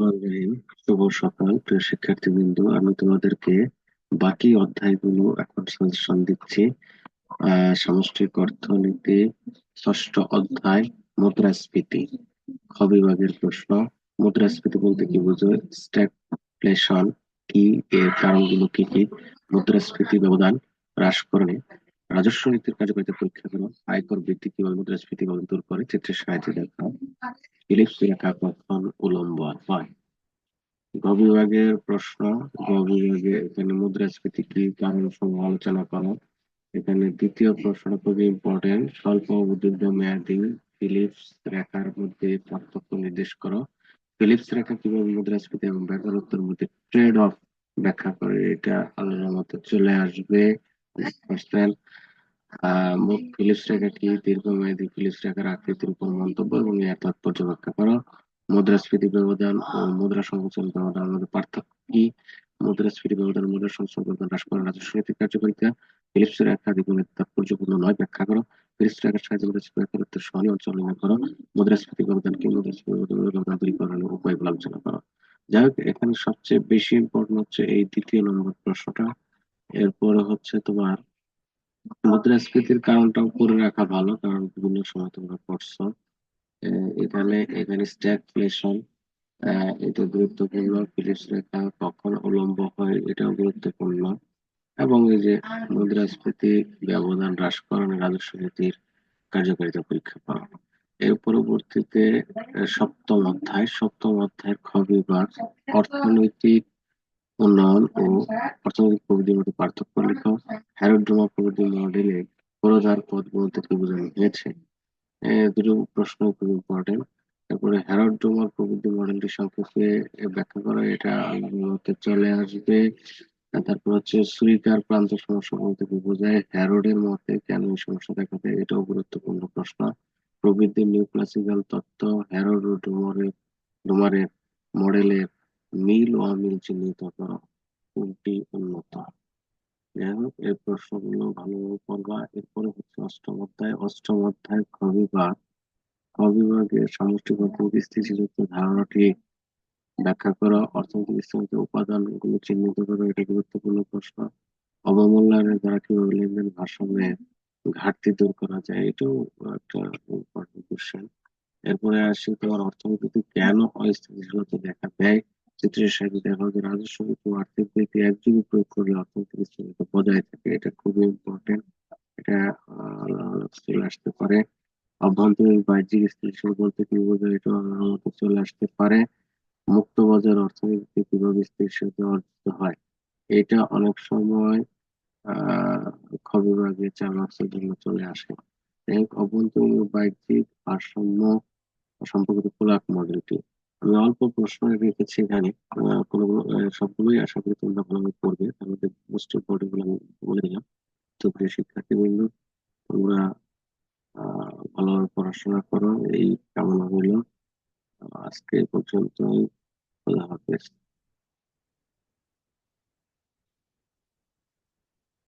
রহিম, শুভ সকাল প্রিয় শিক্ষার্থীবৃন্দ। আমি তোমাদেরকে বাকি অধ্যায়গুলো এখন সাজেশন দিচ্ছি। সামষ্টিক অর্থনীতি, ষষ্ঠ অধ্যায়, মুদ্রাস্ফীতি, খ বিভাগের প্রশ্ন। মুদ্রাস্ফীতি বলতে কি বোঝো? স্ট্যাগফ্লেশন কি, এর কারণগুলো কি কি, মুদ্রাস্ফীতি ব্যবধান হ্রাসকরণে রাজস্ব নীতির কার্যকারিতা পরীক্ষা করো, আয়কর বৃদ্ধি কিভাবে মুদ্রাস্ফীতি ব্যবধান দূর করে চিত্রের সাহায্যে দেখা, ইলিপস রেখা কখন উলম্ব হয়। গ বিভাগের প্রশ্ন। গ বিভাগে এখানে মুদ্রাস্ফীতি কি কারণ সমূহ আলোচনা করো। এখানে দ্বিতীয় প্রশ্নটা খুবই ইম্পর্টেন্ট, স্বল্প ও দীর্ঘ মেয়াদী ফিলিপস রেখার মধ্যে পার্থক্য নির্দেশ করো। ফিলিপস রেখা কিভাবে মুদ্রাস্ফীতি এবং বেকারত্বের মধ্যে ট্রেড অফ ব্যাখ্যা করে, এটা আলোচনার মধ্যে চলে আসবে। কোশ্চেন, ফিলিপস রেখা কি, দীর্ঘমেয়াদী ফিলিপস রেখার আকৃতির উপর মন্তব্য এবং এর তাৎপর্য ব্যাখ্যা করো। মুদ্রাস্ফীতি ব্যবধান ও মুদ্রা সংকোচন ব্যবধানের মধ্যে পার্থক্য কি, মুদ্রাস্ফীতি ব্যবধান ও মুদ্রা সংকোচন ব্যবধান হ্রাস করার রাজস্ব নীতির কার্যকারিতা, ফিলিপস রেখা দীর্ঘমেয়াদী তাৎপর্যপূর্ণ নয় ব্যাখ্যা করো। ফিলিপস রেখার সাহায্যে মুদ্রাস্ফীতি বেকারত্বের সহনীয় অঞ্চল নির্ণয় করো। মুদ্রাস্ফীতি ব্যবধান কি, মুদ্রাস্ফীতি ব্যবধান দূরীকরণের উপায়গুলো আলোচনা করো। যাই হোক, এখানে সবচেয়ে বেশি ইম্পর্টেন্ট হচ্ছে এই দ্বিতীয় নম্বর প্রশ্নটা। এরপরে হচ্ছে তোমার মুদ্রাস্ফীতির কারণটাও করে রাখা ভালো, কারণ বিভিন্ন সময় তোমরা পড়ছো। এখানে এখানে স্ট্যাগফ্লেশন, এটা গুরুত্বপূর্ণ। ফিলিপস রেখা কখন উলম্ব হয়, এটাও গুরুত্বপূর্ণ। এবং এই যে মুদ্রাস্ফীতি ব্যবধান হ্রাসকরণে রাজস্ব নীতির কার্যকারিতা পরীক্ষা করা। এর পরবর্তীতে সপ্তম অধ্যায়ের খ বিভাগ, অর্থনৈতিক উন্নয়ন ও অর্থনৈতিক প্রবৃদ্ধির মধ্যে পার্থক্য লেখা। হ্যারোড-ডোমা প্রবৃদ্ধি মডেলে পুরোধার পদ বলতে কি বোঝানো হয়েছে? দুটো প্রশ্ন খুব ইম্পর্টেন্ট। তারপরে হ্যারোড-ডোমার প্রবৃদ্ধি মডেলটি সংক্ষেপে ব্যাখ্যা করা, এটা আলোচনাতে চলে আসবে। তারপর হচ্ছে সুরিকার প্রান্ত সমস্যা বলতে কি বোঝায়, হ্যারোডের মতে কেন এই সমস্যা দেখা দেয়, এটাও গুরুত্বপূর্ণ প্রশ্ন। প্রবৃদ্ধির নিউ ক্লাসিক্যাল তত্ত্ব, হ্যারোড ও ডোমারের মডেলের মিল ও অমিল চিহ্নিত করো, কোনটি উন্নত। যাই হোক, এই প্রশ্নগুলো ভালোভাবে পড়বা। এরপরে হচ্ছে অষ্টম অধ্যায় খ বিভাগ। খ বিভাগের সামষ্টিক অর্থনীতি স্থিতিশীলত্ব ধারণাটি ব্যাখ্যা করো। অর্থনৈতিক স্থিতিশীলতার উপাদানগুলো চিহ্নিত করো, এটা গুরুত্বপূর্ণ প্রশ্ন। অবমূল্যায়নের দ্বারা কিভাবে লেনদেন ভারসাম্যের ঘাটতি দূর করা যায়, এটাও একটা ইম্পর্টেন্ট কোশ্চেন। এরপরে আসি তোমার অর্থনীতিতে কেন অস্থিতিশীলতা দেখা দেয়। চিত্রের সাহায্যে দেখা যায় রাজস্ব নীতি ও আর্থিক নীতি একযোগে প্রয়োগ করলে অর্থনৈতিক স্থিতিশীলতা বজায় থাকে, এটা খুবই ইম্পর্টেন্ট। এটা চলে আসতে পারে। অভ্যন্তরীণ বাহ্যিক স্থিতিশীল বলতে কি বোঝায়, এটা চলে আসতে পারে। মুক্ত বাজার অর্থনীতিতে কিভাবে স্থিতিশীলতা অর্জিত হয়, এটা অনেক সময় আহ খ বিভাগে 4 মার্কসের জন্য চলে আসে। এক, অভ্যন্তরীণ ও বাহ্যিক ভারসাম্য সম্পর্কিত কোলাক মডেলটি। আমি অল্প প্রশ্ন রেখেছি এখানে, সবগুলোই আশা করি তোমরা ভালোভাবে পড়বে। তার মধ্যে মোস্ট ইম্পর্টেন্ট গুলো আমি বলে দিলাম। তো প্রিয় শিক্ষার্থীবৃন্দ, তোমরা ভালোভাবে পড়াশোনা করো, এই কামনা হইল। আজকে এই পর্যন্তই। খোদা হাফেজ।